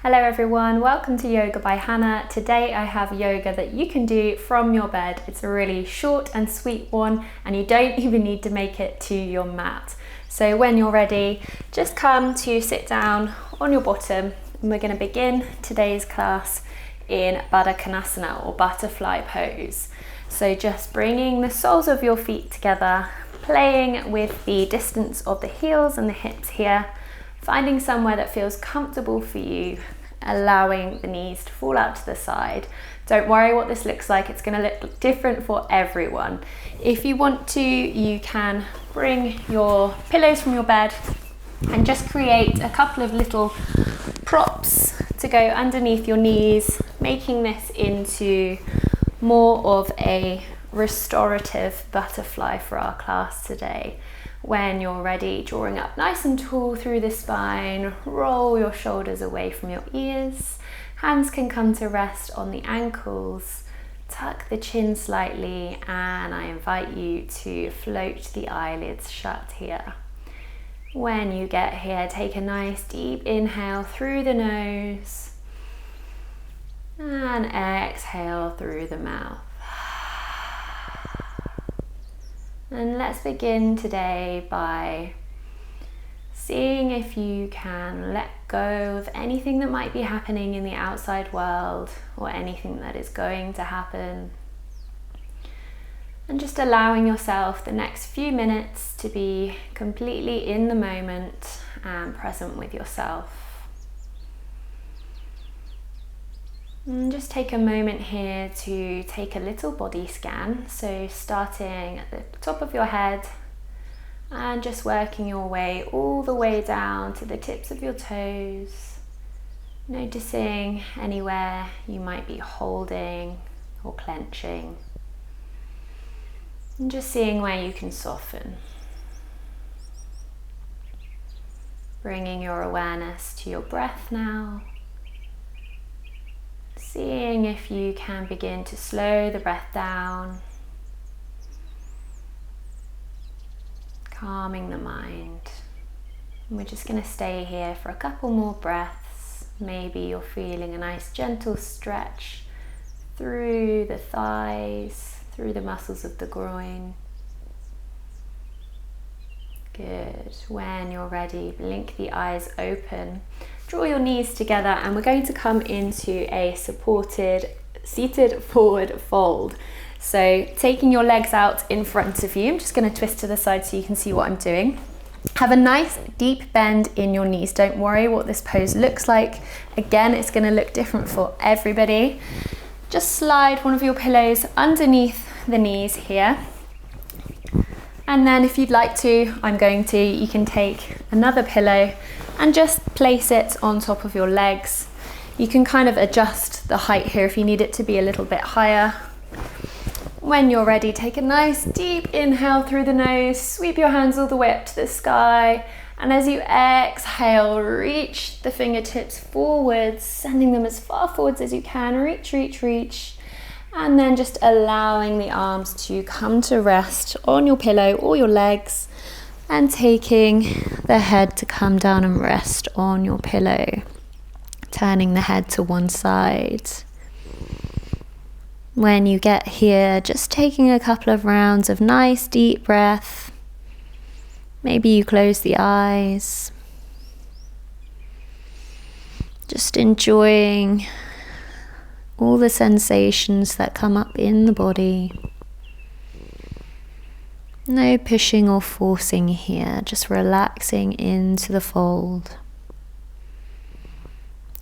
Hello everyone, welcome to Yoga by Hannah. Today I have yoga that you can do from your bed. It's a really short and sweet one and you don't even need to make it to your mat. So when you're ready, just come to sit down on your bottom and we're going to begin today's class in Baddha Konasana or butterfly pose. So just bringing the soles of your feet together, playing with the distance of the heels and the hips here, finding somewhere that feels comfortable for you, allowing the knees to fall out to the side. Don't worry what this looks like, it's going to look different for everyone. If you want to, you can bring your pillows from your bed and just create a couple of little props to go underneath your knees, making this into more of a restorative butterfly for our class today. When you're ready, drawing up nice and tall through the spine, roll your shoulders away from your ears. Hands can come to rest on the ankles. Tuck the chin slightly and I invite you to float the eyelids shut here. When you get here, take a nice deep inhale through the nose and exhale through the mouth. And let's begin today by seeing if you can let go of anything that might be happening in the outside world or anything that is going to happen. And just allowing yourself the next few minutes to be completely in the moment and present with yourself. And just take a moment here to take a little body scan. So starting at the top of your head and just working your way all the way down to the tips of your toes. Noticing anywhere you might be holding or clenching. And just seeing where you can soften. Bringing your awareness to your breath now. Seeing if you can begin to slow the breath down, calming the mind. And we're just going to stay here for a couple more breaths. Maybe you're feeling a nice gentle stretch through the thighs, through the muscles of the groin. Good. When you're ready, blink the eyes open. Draw your knees together and we're going to come into a supported seated forward fold. So taking your legs out in front of you, I'm just going to twist to the side so you can see what I'm doing. Have a nice deep bend in your knees. Don't worry what this pose looks like. Again, it's going to look different for everybody. Just slide one of your pillows underneath the knees here. And then if you'd like to, you can take another pillow and just place it on top of your legs. You can kind of adjust the height here if you need it to be a little bit higher. When you're ready, take a nice deep inhale through the nose, sweep your hands all the way up to the sky, and as you exhale, reach the fingertips forwards, sending them as far forwards as you can. Reach, reach, reach. And then just allowing the arms to come to rest on your pillow or your legs and taking the head to come down and rest on your pillow. Turning the head to one side. When you get here, just taking a couple of rounds of nice deep breath. Maybe you close the eyes. Just enjoying all the sensations that come up in the body. No pushing or forcing here, just relaxing into the fold.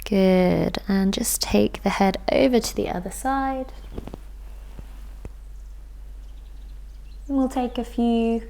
Good, and just take the head over to the other side. And we'll take a few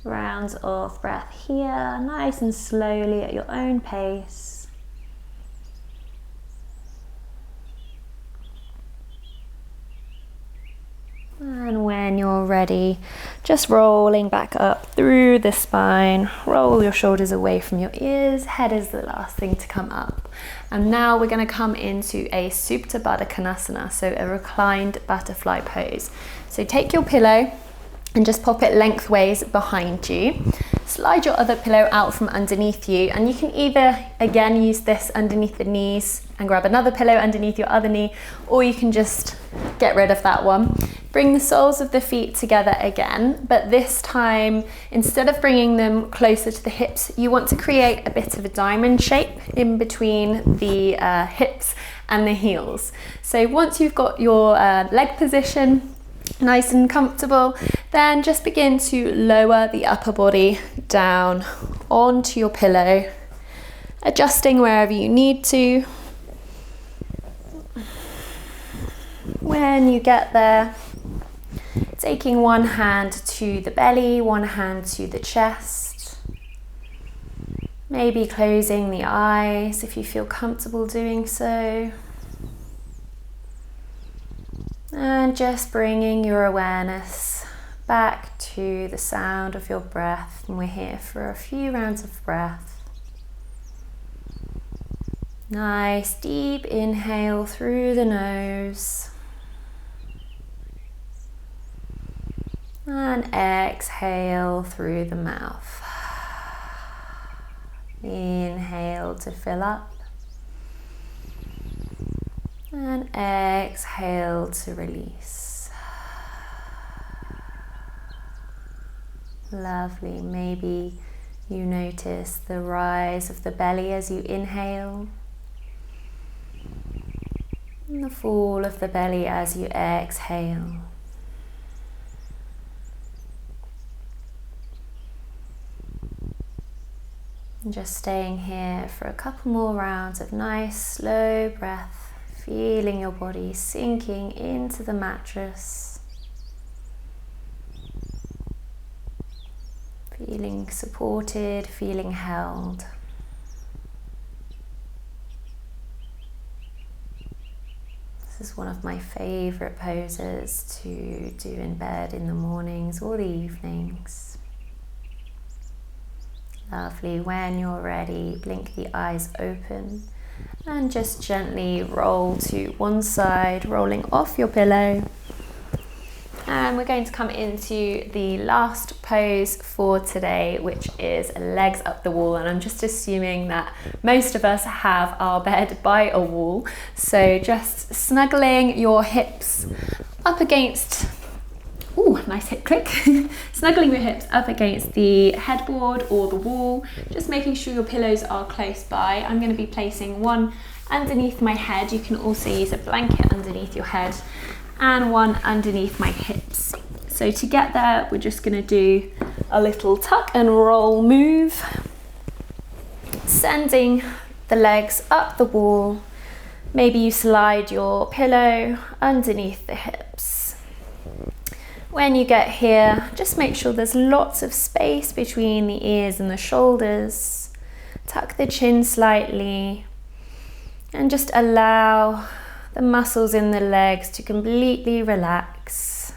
rounds of breath here, nice and slowly at your own pace. And when you're ready, just rolling back up through the spine, roll your shoulders away from your ears, head is the last thing to come up. And now we're going to come into a Supta Baddha Konasana, so a reclined butterfly pose. So take your pillow and just pop it lengthways behind you. slide your other pillow out from underneath you, and you can either again use this underneath the knees and grab another pillow underneath your other knee, or you can just get rid of that one. Bring the soles of the feet together again, but this time, instead of bringing them closer to the hips, you want to create a bit of a diamond shape in between the hips and the heels. So once you've got your leg position nice and comfortable, then just begin to lower the upper body down onto your pillow, adjusting wherever you need to. When you get there, taking one hand to the belly, one hand to the chest, maybe closing the eyes if you feel comfortable doing so. And just bringing your awareness back to the sound of your breath. And we're here for a few rounds of breath. Nice deep inhale through the nose. And exhale through the mouth. Inhale to fill up. And exhale to release. Lovely. Maybe you notice the rise of the belly as you inhale, and the fall of the belly as you exhale. And just staying here for a couple more rounds of nice slow breath. Feeling your body sinking into the mattress. Feeling supported, feeling held. This is one of my favorite poses to do in bed in the mornings or the evenings. Lovely. When you're ready, blink the eyes open. And just gently roll to one side, rolling off your pillow. And we're going to come into the last pose for today, which is legs up the wall. And I'm just assuming that most of us have our bed by a wall. So just snuggling your hips up against, ooh, nice hip click. Snuggling your hips up against the headboard or the wall, just making sure your pillows are close by. I'm going to be placing one underneath my head. You can also use a blanket underneath your head, and one underneath my hips. So to get there, we're just going to do a little tuck and roll move, sending the legs up the wall. Maybe you slide your pillow underneath the hips. When you get here, just make sure there's lots of space between the ears and the shoulders. Tuck the chin slightly and just allow the muscles in the legs to completely relax.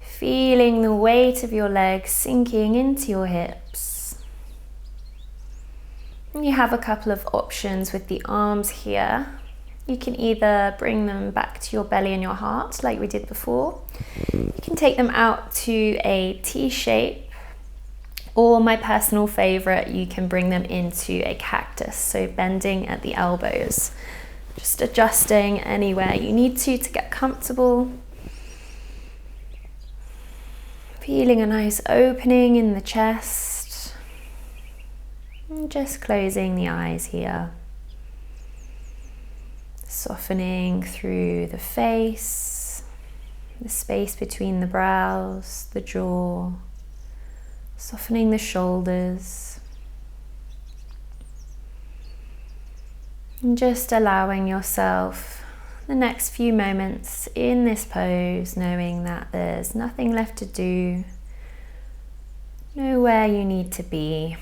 Feeling the weight of your legs sinking into your hips. And you have a couple of options with the arms here. You can either bring them back to your belly and your heart like we did before. You can take them out to a T shape, or my personal favorite, you can bring them into a cactus, so bending at the elbows. Just adjusting anywhere you need to get comfortable. Feeling a nice opening in the chest. And just closing the eyes here. Softening through the face, the space between the brows, the jaw, softening the shoulders, and just allowing yourself the next few moments in this pose, knowing that there's nothing left to do, nowhere you need to be,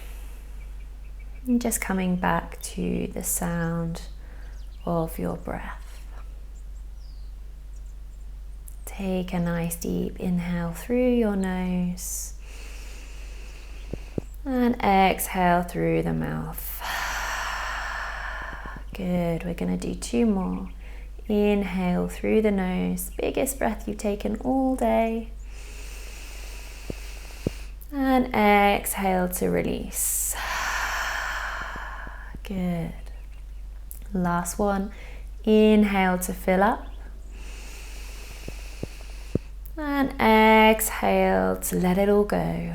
and just coming back to the sound of your breath. Take a nice deep inhale through your nose and exhale through the mouth. Good. We're going to do two more. Inhale through the nose, biggest breath you've taken all day. And exhale to release. Good. Last one. Inhale to fill up. And exhale to let it all go.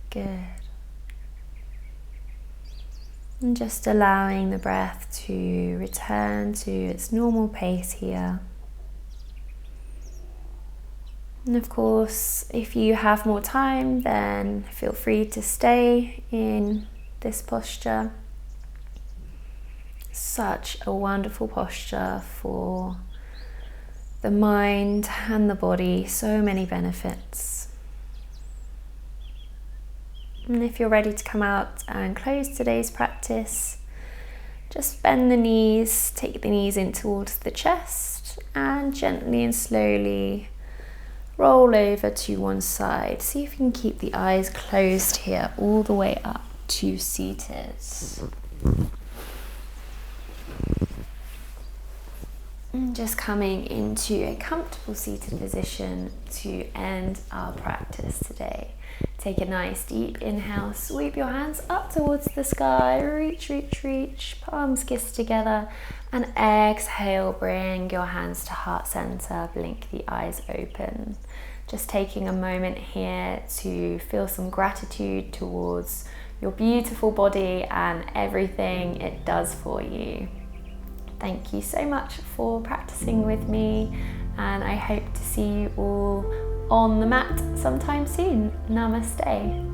Good. And just allowing the breath to return to its normal pace here. And of course, if you have more time, then feel free to stay in this posture. Such a wonderful posture for the mind and the body, so many benefits. And if you're ready to come out and close today's practice, just bend the knees, take the knees in towards the chest, and gently and slowly roll over to one side. See if you can keep the eyes closed here all the way up to seated. And just coming into a comfortable seated position to end our practice today. Take a nice deep inhale, sweep your hands up towards the sky, reach, reach, reach, palms kiss together, and exhale, bring your hands to heart center, blink the eyes open. Just taking a moment here to feel some gratitude towards your beautiful body and everything it does for you. Thank you so much for practicing with me, and I hope to see you all on the mat sometime soon. Namaste.